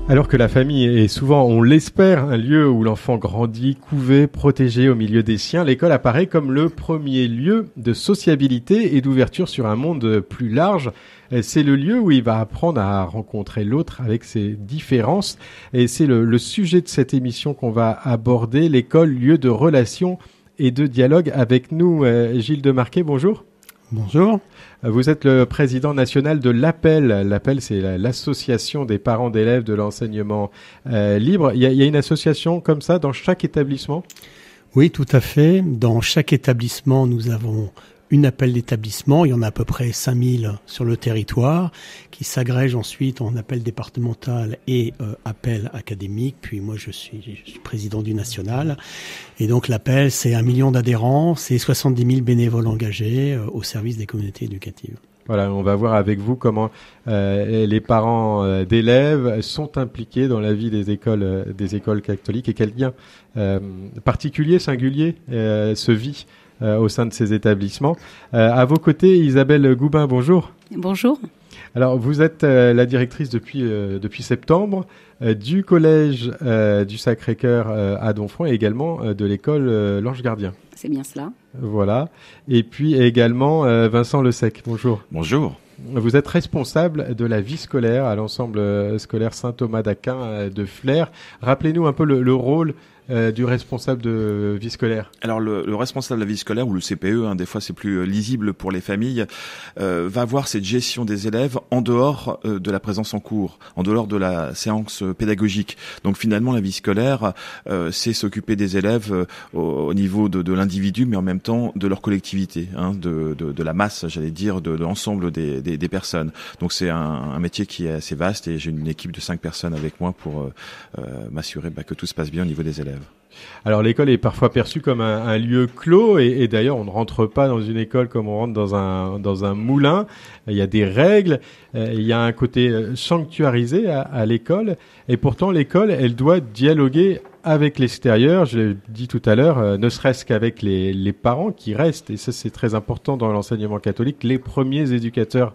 Alors que la famille est souvent, on l'espère, un lieu où l'enfant grandit, couvé, protégé au milieu des siens, l'école apparaît comme le premier lieu de sociabilité et d'ouverture sur un monde plus large. C'est le lieu où il va apprendre à rencontrer l'autre avec ses différences. Et c'est le sujet de cette émission qu'on va aborder, l'école, lieu de relation et de dialogue. Avec nous, Gilles Demarquet, bonjour. Bonjour. Vous êtes le président national de l'APEL. L'APEL, c'est l'association des parents d'élèves de l'enseignement libre. Il y a une association comme ça dans chaque établissement ? Oui, tout à fait. Dans chaque établissement, nous avons une appel d'établissement. Il y en a à peu près 5000 sur le territoire qui s'agrègent ensuite en appel départemental et appel académique. Puis moi, je suis président du national. Et donc l'appel, c'est 1 million d'adhérents, c'est 70 000 bénévoles engagés au service des communautés éducatives. Voilà, on va voir avec vous comment les parents d'élèves sont impliqués dans la vie des écoles catholiques et quel lien particulier, singulier se vit au sein de ces établissements. À vos côtés, Isabelle Goubin, bonjour. Bonjour. Alors, vous êtes la directrice depuis septembre du collège du Sacré-Cœur à Donfront et également de l'école L'Ange Gardien. C'est bien cela. Voilà. Et puis également Vincent Le Sec, bonjour. Bonjour. Vous êtes responsable de la vie scolaire à l'ensemble scolaire Saint-Thomas d'Aquin de Flers. Rappelez-nous un peu le rôle du responsable de vie scolaire. Alors le responsable de la vie scolaire ou le CPE, des fois c'est plus lisible pour les familles, va avoir cette gestion des élèves en dehors de la présence en cours, en dehors de la séance pédagogique. Donc finalement la vie scolaire, c'est s'occuper des élèves au niveau de l'individu, mais en même temps de leur collectivité, de la masse, j'allais dire, de l'ensemble des personnes. Donc c'est un métier qui est assez vaste et j'ai une équipe de 5 personnes avec moi pour m'assurer que tout se passe bien au niveau des élèves. Alors l'école est parfois perçue comme un lieu clos et d'ailleurs on ne rentre pas dans une école comme on rentre dans un moulin. Il y a des règles, il y a un côté sanctuarisé à l'école et pourtant l'école elle doit dialoguer avec l'extérieur. Je l'ai dit tout à l'heure, ne serait-ce qu'avec les parents qui restent, et ça c'est très important dans l'enseignement catholique, les premiers éducateurs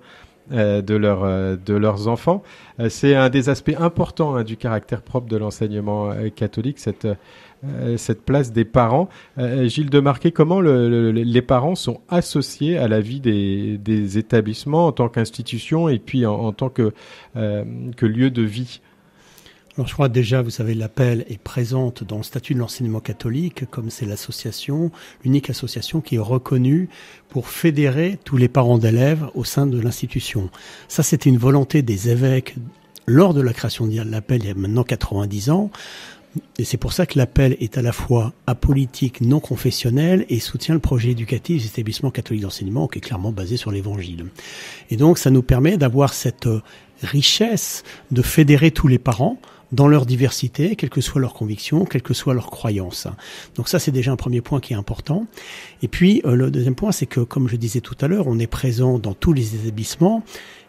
de leurs enfants. C'est un des aspects importants du caractère propre de l'enseignement catholique, cette place des parents. Gilles Demarquet, comment les parents sont associés à la vie des établissements en tant qu'institution et puis en tant que lieu de vie ? Alors je crois déjà, vous savez, l'appel est présente dans le statut de l'enseignement catholique, comme c'est l'association, l'unique association qui est reconnue pour fédérer tous les parents d'élèves au sein de l'institution. Ça, c'était une volonté des évêques lors de la création de l'appel il y a maintenant 90 ans. Et c'est pour ça que l'appel est à la fois apolitique, non confessionnel et soutient le projet éducatif des établissements catholiques d'enseignement qui est clairement basé sur l'évangile. Et donc, ça nous permet d'avoir cette richesse de fédérer tous les parents dans leur diversité, quelle que soit leur conviction, quelle que soit leur croyance. Donc ça, c'est déjà un premier point qui est important. Et puis, le deuxième point, c'est que, comme je disais tout à l'heure, on est présent dans tous les établissements.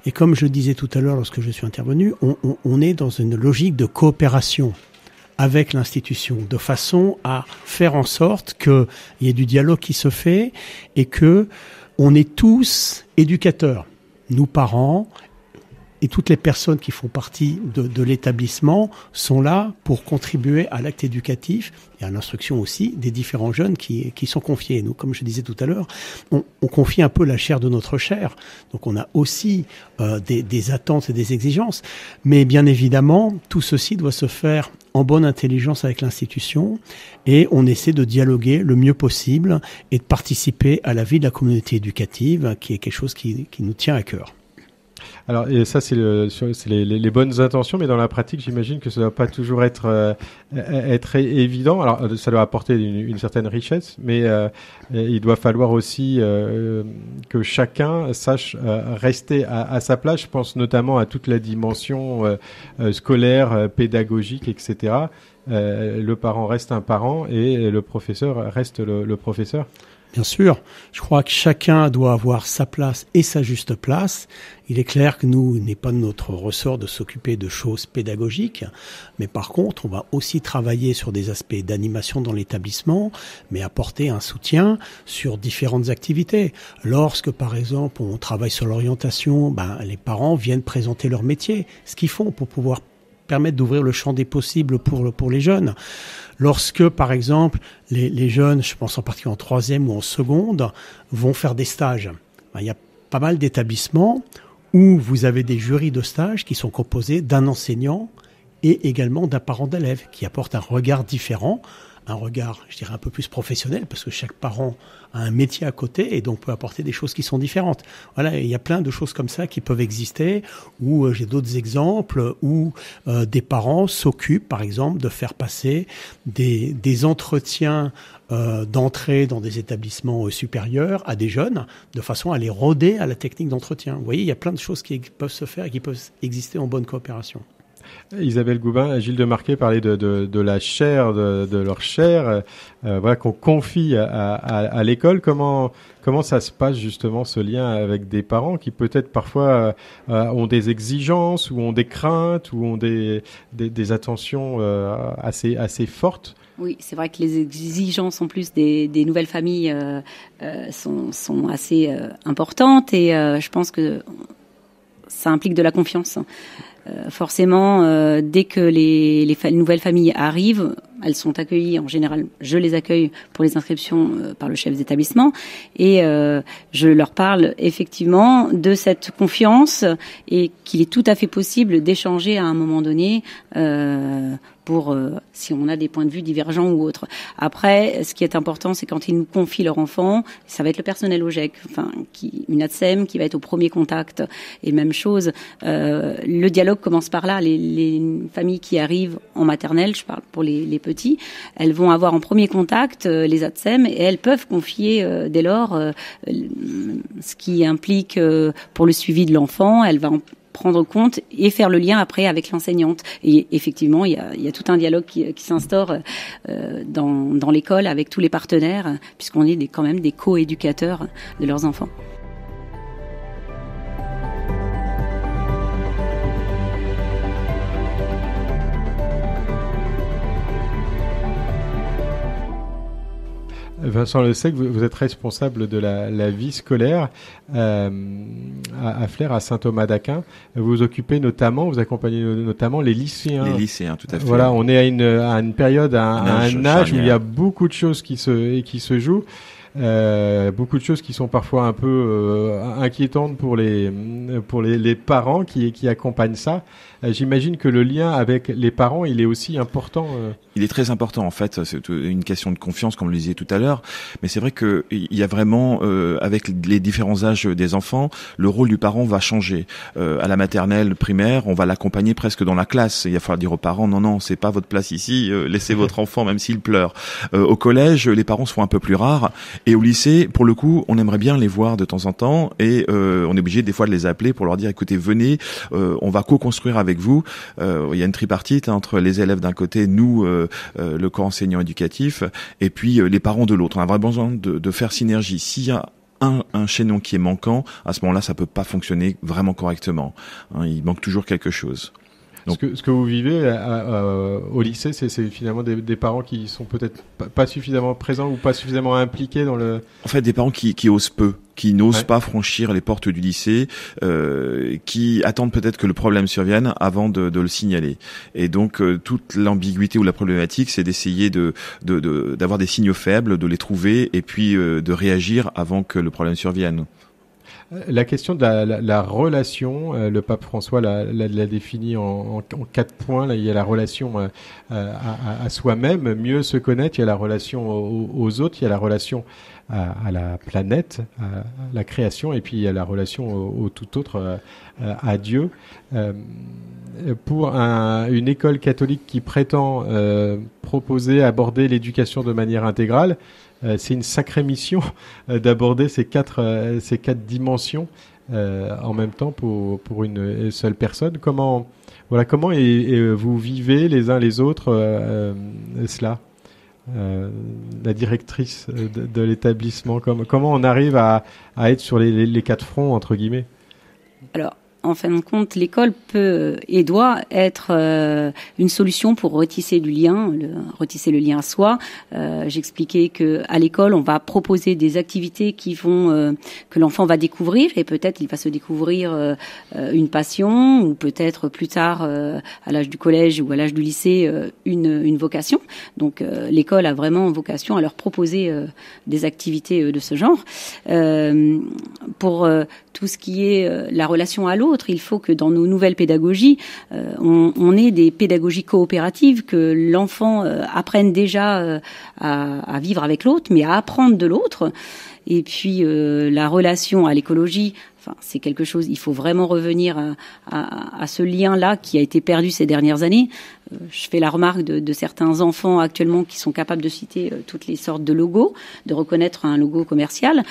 Et comme je disais tout à l'heure lorsque je suis intervenu, on est dans une logique de coopération avec l'institution, de façon à faire en sorte qu'il y ait du dialogue qui se fait et que on est tous éducateurs, nous parents, et toutes les personnes qui font partie de l'établissement sont là pour contribuer à l'acte éducatif et à l'instruction aussi des différents jeunes qui sont confiés. Nous, comme je disais tout à l'heure, on confie un peu la chair de notre chair. Donc on a aussi des attentes et des exigences. Mais bien évidemment, tout ceci doit se faire en bonne intelligence avec l'institution et on essaie de dialoguer le mieux possible et de participer à la vie de la communauté éducative qui est quelque chose qui nous tient à cœur. Alors, et ça, c'est les bonnes intentions, mais dans la pratique, j'imagine que ça ne doit pas toujours être évident. Alors, ça doit apporter une certaine richesse, mais il doit falloir aussi que chacun sache rester à sa place. Je pense notamment à toute la dimension scolaire, pédagogique, etc. Le parent reste un parent et le professeur reste le professeur. Bien sûr, je crois que chacun doit avoir sa place et sa juste place. Il est clair que il n'est pas de notre ressort de s'occuper de choses pédagogiques, mais par contre, on va aussi travailler sur des aspects d'animation dans l'établissement, mais apporter un soutien sur différentes activités. Lorsque, par exemple, on travaille sur l'orientation, les parents viennent présenter leur métier, ce qu'ils font pour pouvoir permettre d'ouvrir le champ des possibles pour les jeunes. Lorsque, par exemple, les jeunes, je pense en particulier en troisième ou en seconde, vont faire des stages, il y a pas mal d'établissements où vous avez des jurys de stage qui sont composés d'un enseignant et également d'un parent d'élève qui apporte un regard différent, un regard, je dirais, un peu plus professionnel, parce que chaque parent a un métier à côté et donc peut apporter des choses qui sont différentes. Voilà, il y a plein de choses comme ça qui peuvent exister, ou j'ai d'autres exemples où des parents s'occupent, par exemple, de faire passer des entretiens d'entrée dans des établissements supérieurs à des jeunes, de façon à les roder à la technique d'entretien. Vous voyez, il y a plein de choses qui peuvent se faire et qui peuvent exister en bonne coopération. Isabelle Goubin, Gilles Demarquet parlait de la chair, de leur chair, voilà, qu'on confie à l'école. Comment ça se passe justement ce lien avec des parents qui peut-être parfois ont des exigences ou ont des craintes ou ont des attentions assez fortes? Oui, c'est vrai que les exigences en plus des nouvelles familles sont assez importantes et je pense que ça implique de la confiance. Forcément, dès que les nouvelles familles arrivent, elles sont accueillies, en général, je les accueille pour les inscriptions par le chef d'établissement et je leur parle effectivement de cette confiance et qu'il est tout à fait possible d'échanger à un moment donné pour si on a des points de vue divergents ou autres. Après, ce qui est important, c'est quand ils nous confient leur enfant, ça va être le personnel OGEC, une ATSEM qui va être au premier contact. Et même chose, le dialogue commence par là. Les familles qui arrivent en maternelle, je parle pour les petits, elles vont avoir en premier contact les ATSEM et elles peuvent confier dès lors ce qui implique pour le suivi de l'enfant. Elle va prendre compte et faire le lien après avec l'enseignante. Et effectivement, il y a tout un dialogue qui s'instaure dans l'école avec tous les partenaires, puisqu'on est quand même des co-éducateurs de leurs enfants. Vincent Le Sec, vous êtes responsable de la vie scolaire à Flers, à Saint-Thomas-d'Aquin. Vous accompagnez notamment les lycéens. Les lycéens, tout à fait. Voilà, on est à une période, à un âge où il y a beaucoup de choses qui se jouent. Beaucoup de choses qui sont parfois un peu inquiétantes pour les parents qui accompagnent ça. J'imagine que le lien avec les parents, il est aussi important. Il est très important en fait. C'est une question de confiance, comme on le disait tout à l'heure. Mais c'est vrai que il y a vraiment, avec les différents âges des enfants, le rôle du parent va changer. À la maternelle, primaire, on va l'accompagner presque dans la classe. Il va falloir dire aux parents non, c'est pas votre place ici. Laissez votre enfant même s'il pleure. Au collège, les parents sont un peu plus rares. Et au lycée, pour le coup, on aimerait bien les voir de temps en temps et on est obligé des fois de les appeler pour leur dire écoutez, venez, on va co-construire avec vous. Il y a une tripartite entre les élèves d'un côté, nous, le corps enseignant éducatif, et puis les parents de l'autre. On a vraiment besoin de faire synergie. S'il y a un chaînon qui est manquant, à ce moment-là, ça peut pas fonctionner vraiment correctement. Il manque toujours quelque chose. Donc, ce que vous vivez au lycée, c'est finalement des parents qui sont peut-être pas suffisamment présents ou pas suffisamment impliqués dans le... En fait, des parents qui osent peu, qui n'osent pas franchir les portes du lycée, qui attendent peut-être que le problème survienne avant de le signaler. Et donc, toute l'ambiguïté ou la problématique, c'est d'essayer d'avoir des signaux faibles, de les trouver et puis de réagir avant que le problème survienne. La question de la relation, le pape François l'a défini en 4 points. Là, il y a la relation à soi-même, mieux se connaître. Il y a la relation aux autres. Il y a la relation à la planète, à la création, et puis il y a la relation au tout autre, à Dieu. Pour une école catholique qui prétend aborder l'éducation de manière intégrale, c'est une sacrée mission d'aborder ces quatre dimensions en même temps pour une seule personne. Comment vous vivez les uns les autres cela, la directrice de l'établissement, comment on arrive à être sur les 4 fronts entre guillemets? Alors, en fin de compte, l'école peut et doit être une solution pour retisser le lien à soi. J'expliquais que à l'école, on va proposer des activités qui vont que l'enfant va découvrir, et peut-être il va se découvrir une passion, ou peut-être plus tard à l'âge du collège ou à l'âge du lycée une vocation. Donc l'école a vraiment vocation à leur proposer des activités de ce genre. Pour tout ce qui est la relation à l'autre, il faut que dans nos nouvelles pédagogies, on ait des pédagogies coopératives, que l'enfant apprenne déjà à vivre avec l'autre, mais à apprendre de l'autre. Et puis la relation à l'écologie, c'est quelque chose, il faut vraiment revenir à ce lien-là qui a été perdu ces dernières années. Je fais la remarque de certains enfants actuellement qui sont capables de citer toutes les sortes de logos, de reconnaître un logo commercial.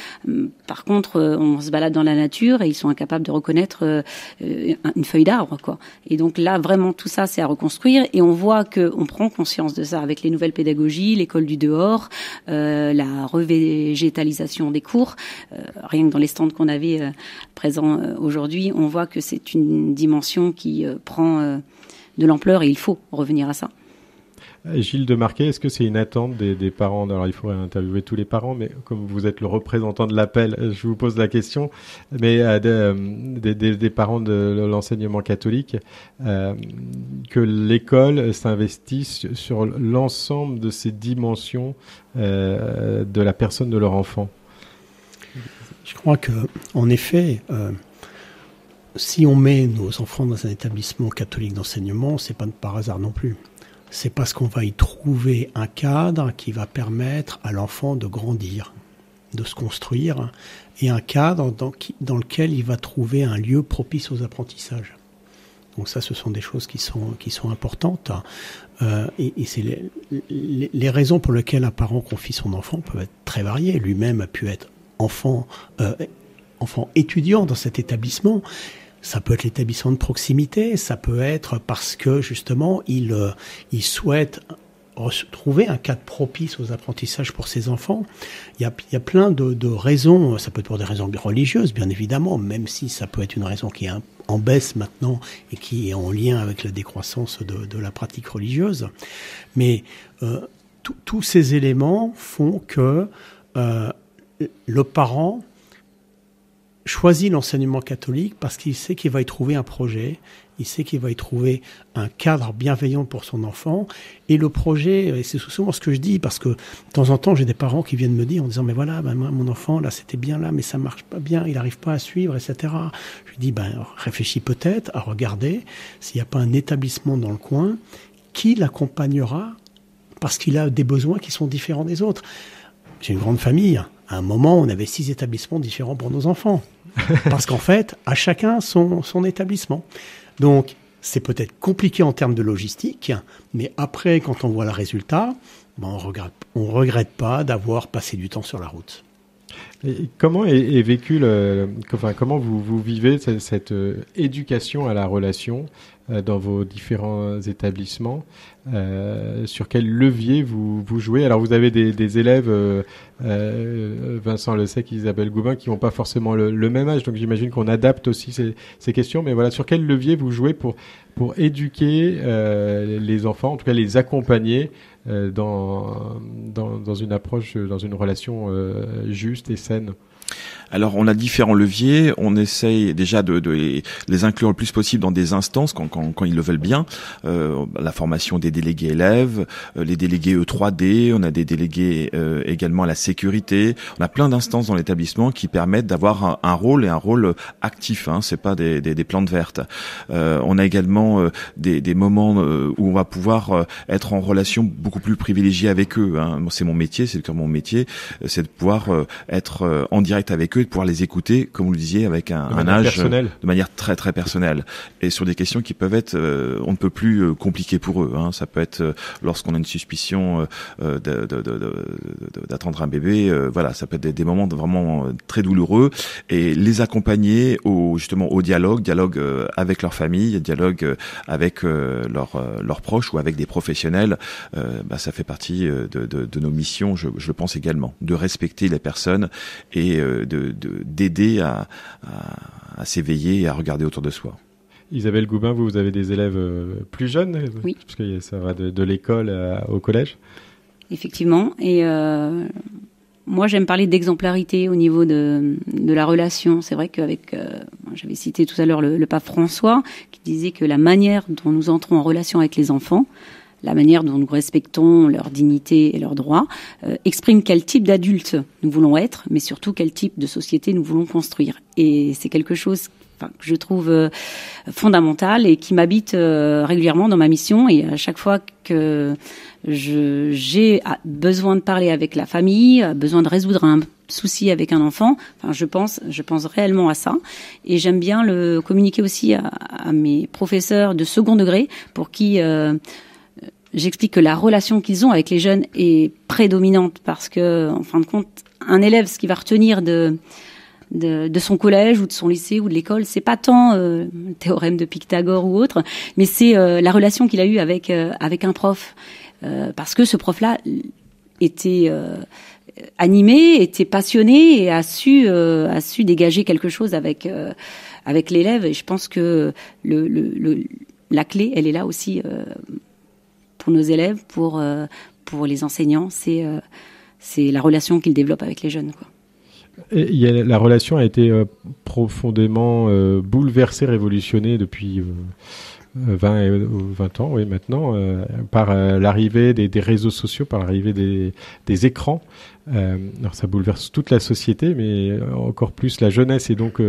Par contre, on se balade dans la nature et ils sont incapables de reconnaître une feuille d'arbre, quoi. Et donc là, vraiment, tout ça, c'est à reconstruire. Et on voit qu'on prend conscience de ça avec les nouvelles pédagogies, l'école du dehors, la revégétalisation des cours. Rien que dans les stands qu'on avait présents aujourd'hui, on voit que c'est une dimension qui prend de l'ampleur, et il faut revenir à ça. Gilles Demarquet, est-ce que c'est une attente des parents? Alors, il faudrait interviewer tous les parents, mais comme vous êtes le représentant de l'appel, je vous pose la question, mais des parents de l'enseignement catholique, que l'école s'investisse sur l'ensemble de ces dimensions de la personne de leur enfant. Je crois que, en effet, si on met nos enfants dans un établissement catholique d'enseignement, c'est pas par hasard non plus. C'est parce qu'on va y trouver un cadre qui va permettre à l'enfant de grandir, de se construire, et un cadre dans lequel il va trouver un lieu propice aux apprentissages. Donc ça, ce sont des choses qui sont importantes. Et c'est les raisons pour lesquelles un parent confie son enfant peuvent être très variées. Lui-même a pu être enfant étudiant dans cet établissement. Ça peut être l'établissement de proximité, ça peut être parce que justement il souhaite trouver un cadre propice aux apprentissages pour ses enfants. Il y a plein de raisons. Ça peut être pour des raisons religieuses, bien évidemment, même si ça peut être une raison qui est en baisse maintenant et qui est en lien avec la décroissance de la pratique religieuse. Mais tous ces éléments font que le parent choisit l'enseignement catholique parce qu'il sait qu'il va y trouver un projet, il sait qu'il va y trouver un cadre bienveillant pour son enfant. Et le projet, et c'est souvent ce que je dis, parce que de temps en temps, j'ai des parents qui viennent me dire en disant « mais voilà, moi, mon enfant, là, c'était bien là, mais ça marche pas bien, il n'arrive pas à suivre, etc. » Je dis « réfléchis peut-être à regarder s'il n'y a pas un établissement dans le coin qui l'accompagnera parce qu'il a des besoins qui sont différents des autres. » J'ai une grande famille. À un moment, on avait 6 établissements différents pour nos enfants. Parce qu'en fait, à chacun son établissement. Donc, c'est peut-être compliqué en termes de logistique, mais après, quand on voit le résultat, on regrette pas d'avoir passé du temps sur la route. Et comment est vécu comment vous vivez cette éducation à la relation dans vos différents établissements? Sur quel levier vous jouez? Alors vous avez des élèves, Vincent Lesec, Isabelle Goubin, qui n'ont pas forcément le même âge, donc j'imagine qu'on adapte aussi ces questions. Mais voilà, sur quel levier vous jouez pour éduquer les enfants, en tout cas les accompagner dans une approche, dans une relation juste et saine? Alors, on a différents leviers. On essaye déjà de les inclure le plus possible dans des instances quand ils le veulent bien. La formation des délégués élèves, les délégués E3D, on a des délégués également à la sécurité. On a plein d'instances dans l'établissement qui permettent d'avoir un rôle et un rôle actif. Hein, c'est pas des plantes vertes. On a également des moments où on va pouvoir être en relation beaucoup plus privilégiée avec eux. Hein. C'est mon métier, c'est le cœur de mon métier, c'est de pouvoir être en direct avec eux, de pouvoir les écouter, comme vous le disiez, avec un âge personnelle. De manière très très personnelle, et sur des questions qui peuvent être on ne peut plus compliquées pour eux. Hein. Ça peut être lorsqu'on a une suspicion d'attendre un bébé, voilà, ça peut être des moments vraiment très douloureux, et les accompagner justement au dialogue avec leur famille, dialogue avec leurs proches ou avec des professionnels. Ça fait partie de nos missions, je le pense également, de respecter les personnes et d'aider à s'éveiller et à regarder autour de soi. Isabelle Goubin, vous avez des élèves plus jeunes? Oui. Parce que ça va de l'école au collège. Effectivement. Et moi, j'aime parler d'exemplarité au niveau de la relation. C'est vrai qu'avec, j'avais cité tout à l'heure le pape François, qui disait que la manière dont nous entrons en relation avec les enfants, la manière dont nous respectons leur dignité et leurs droits, exprime quel type d'adulte nous voulons être, mais surtout quel type de société nous voulons construire. Et c'est quelque chose que je trouve fondamental et qui m'habite régulièrement dans ma mission. Et à chaque fois que j'ai besoin de parler avec la famille, besoin de résoudre un souci avec un enfant, je pense réellement à ça. Et j'aime bien le communiquer aussi à mes professeurs de second degré pour qui j'explique que la relation qu'ils ont avec les jeunes est prédominante parce que, en fin de compte, un élève, ce qu'il va retenir de son collège ou de son lycée ou de l'école, c'est pas tant le théorème de Pythagore ou autre, mais c'est la relation qu'il a eue avec un prof, parce que ce prof-là était animé, était passionné et a su dégager quelque chose avec l'élève. Et je pense que la clé, elle est là aussi pour nos élèves, pour les enseignants, c'est la relation qu'ils développent avec les jeunes, quoi. Et la relation a été profondément bouleversée, révolutionnée depuis 20 ans, oui, maintenant, par l'arrivée des réseaux sociaux, par l'arrivée des écrans. Alors ça bouleverse toute la société, mais encore plus la jeunesse et donc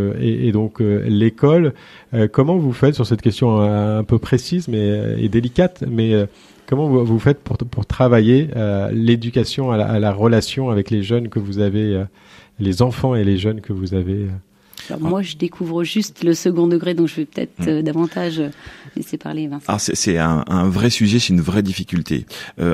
l'école. Comment vous faites sur cette question un peu précise et délicate, mais comment vous faites pour travailler l'éducation à la relation avec les jeunes que vous avez, les enfants et les jeunes que vous avez? Alors moi, je découvre juste le second degré, donc je vais peut-être davantage laisser parler Vincent. Alors c'est un vrai sujet, c'est une vraie difficulté.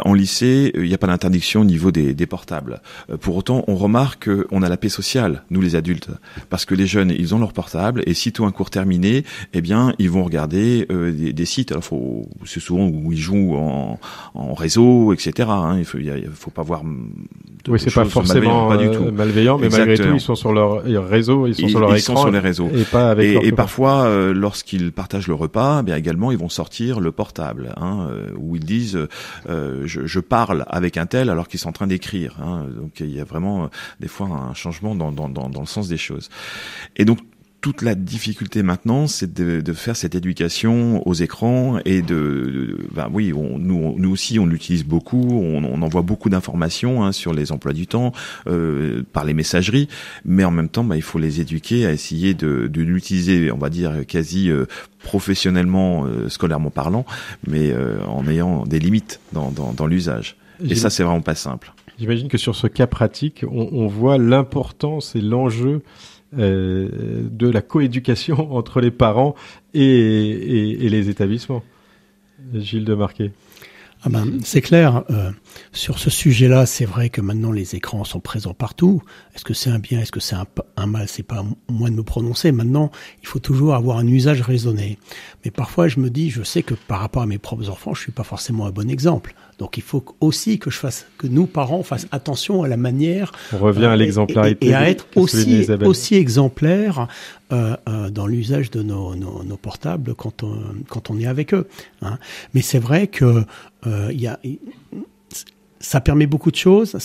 En lycée, il n'y a pas d'interdiction au niveau des portables. Pour autant, on remarque qu'on a la paix sociale, nous les adultes, parce que les jeunes, ils ont leur portable et sitôt un cours terminé, eh bien, ils vont regarder des sites. Alors, c'est souvent où ils jouent en réseau, etc. Hein. Il faut pas voir. Oui, c'est pas forcément malveillant, mais malgré tout, ils sont sur leur réseau, ils sont sur leur écran. Sont sur les réseaux. Et pas avec et parfois, lorsqu'ils partagent le repas, bien également, ils vont sortir le portable, où ils disent je parle avec un tel alors qu'ils sont en train d'écrire. Hein. Donc il y a vraiment des fois un changement dans le sens des choses. Et donc toute la difficulté maintenant, c'est de faire cette éducation aux écrans et nous aussi on l'utilise beaucoup, on envoie beaucoup d'informations sur les emplois du temps par les messageries, mais en même temps il faut les éduquer à essayer de l'utiliser, on va dire quasi professionnellement, scolairement parlant, mais en ayant des limites dans l'usage. Et ça c'est vraiment pas simple. J'imagine que sur ce cas pratique, on voit l'importance et l'enjeu de la coéducation entre les parents et les établissements. Gilles Demarquet. C'est clair. Sur ce sujet-là, c'est vrai que maintenant les écrans sont présents partout. Est-ce que c'est un bien, est-ce que c'est un mal? C'est pas à moi de me prononcer. Maintenant, il faut toujours avoir un usage raisonné. Mais parfois, je me dis, je sais que par rapport à mes propres enfants, je suis pas forcément un bon exemple. Donc, il faut aussi que nous parents fassions attention à la manière. On revient à l'exemplarité et à être aussi exemplaire dans l'usage de nos portables quand on est avec eux. Hein. Mais c'est vrai que ça permet beaucoup de choses.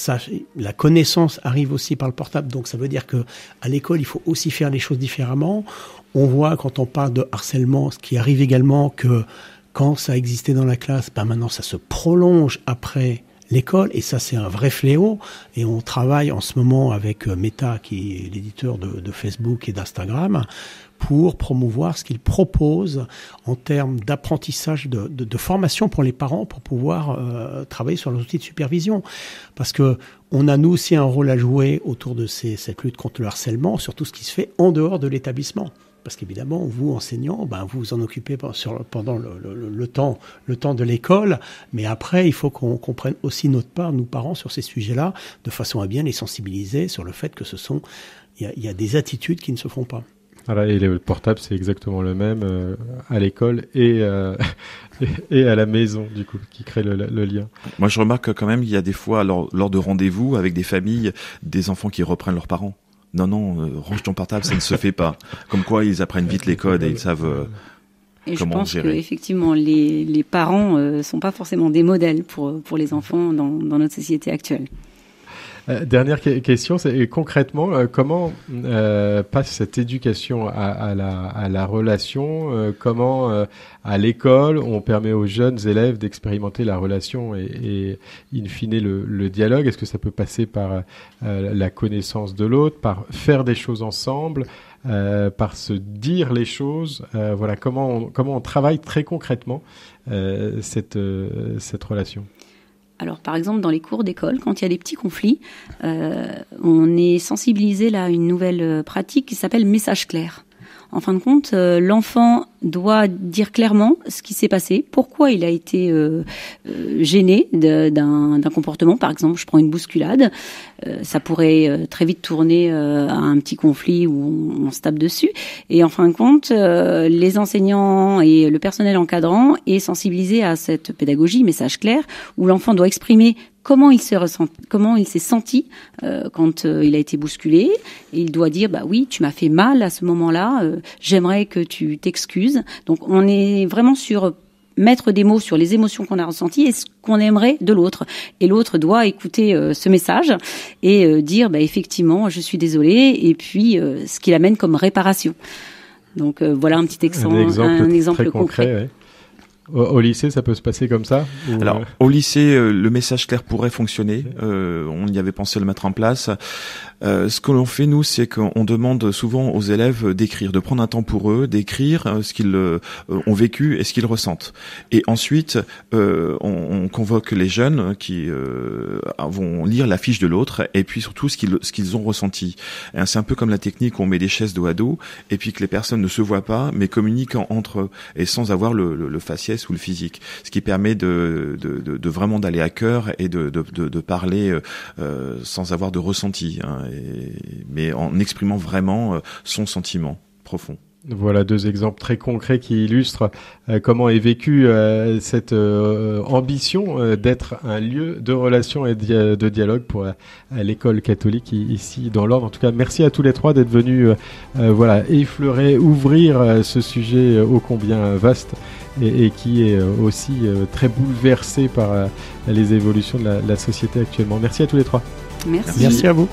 La connaissance arrive aussi par le portable, donc ça veut dire que à l'école, il faut aussi faire les choses différemment. On voit quand on parle de harcèlement, ce qui arrive également, que quand ça existait dans la classe, maintenant ça se prolonge après l'école, et ça c'est un vrai fléau. Et on travaille en ce moment avec Meta, qui est l'éditeur de Facebook et d'Instagram, pour promouvoir ce qu'ils proposent en termes d'apprentissage, de formation pour les parents, pour pouvoir travailler sur les outils de supervision. Parce que on a nous aussi un rôle à jouer autour de cette lutte contre le harcèlement, sur tout ce qui se fait en dehors de l'établissement. Parce qu'évidemment, vous, enseignants, vous vous en occupez pendant le temps de l'école, mais après, il faut qu'on prenne aussi notre part, nous parents, sur ces sujets-là, de façon à bien les sensibiliser sur le fait que il y a des attitudes qui ne se font pas. Voilà, et le portable, c'est exactement le même à l'école et à la maison, du coup, qui crée le lien. Moi, je remarque quand même qu'il y a des fois, lors de rendez-vous avec des familles, des enfants qui reprennent leurs parents. non, range ton portable, ça ne se fait pas. Comme quoi, ils apprennent vite les codes et ils savent Et je comment pense gérer. qu'effectivement, les parents sont pas forcément des modèles pour les enfants dans notre société actuelle. Dernière question, c'est concrètement comment passe cette éducation à la relation, comment à l'école on permet aux jeunes élèves d'expérimenter la relation et in fine le dialogue. Est-ce que ça peut passer par la connaissance de l'autre, par faire des choses ensemble, par se dire les choses, voilà comment on travaille très concrètement cette relation. Alors, par exemple, dans les cours d'école, quand il y a des petits conflits, on est sensibilisé là à une nouvelle pratique qui s'appelle message clair. En fin de compte, l'enfant doit dire clairement ce qui s'est passé, pourquoi il a été gêné d'un comportement. Par exemple, je prends une bousculade, ça pourrait très vite tourner à un petit conflit où on se tape dessus. Et en fin de compte, les enseignants et le personnel encadrant est sensibilisé à cette pédagogie message clair, où l'enfant doit exprimer comment il s'est senti quand il a été bousculé. Et il doit dire, bah oui, tu m'as fait mal à ce moment-là, j'aimerais que tu t'excuses. Donc on est vraiment sur mettre des mots sur les émotions qu'on a ressenties et ce qu'on aimerait de l'autre. Et l'autre doit écouter ce message et dire, bah effectivement, je suis désolée, et puis ce qu'il amène comme réparation. Donc voilà un petit exemple, un exemple très concret. Ouais. Au lycée, ça peut se passer comme ça ou... Alors, au lycée, le message clair pourrait fonctionner. On y avait pensé le mettre en place. Ce que l'on fait, nous, c'est qu'on demande souvent aux élèves d'écrire, de prendre un temps pour eux, d'écrire ce qu'ils ont vécu et ce qu'ils ressentent. Et ensuite, on convoque les jeunes qui vont lire la fiche de l'autre et puis surtout ce qu'ils ont ressenti. Et c'est un peu comme la technique où on met des chaises dos à dos et puis que les personnes ne se voient pas, mais communiquent entre eux et sans avoir le faciès ou le physique. Ce qui permet de vraiment d'aller à cœur et de parler sans avoir de ressenti, hein, mais en exprimant vraiment son sentiment profond. Voilà 2 exemples très concrets qui illustrent comment est vécue cette ambition d'être un lieu de relation et de dialogue pour l'école catholique ici dans l'Orne. En tout cas, merci à tous les 3 d'être venus effleurer, ouvrir ce sujet ô combien vaste et qui est aussi très bouleversé par les évolutions de la société actuellement. Merci à tous les 3. Merci. Merci à vous.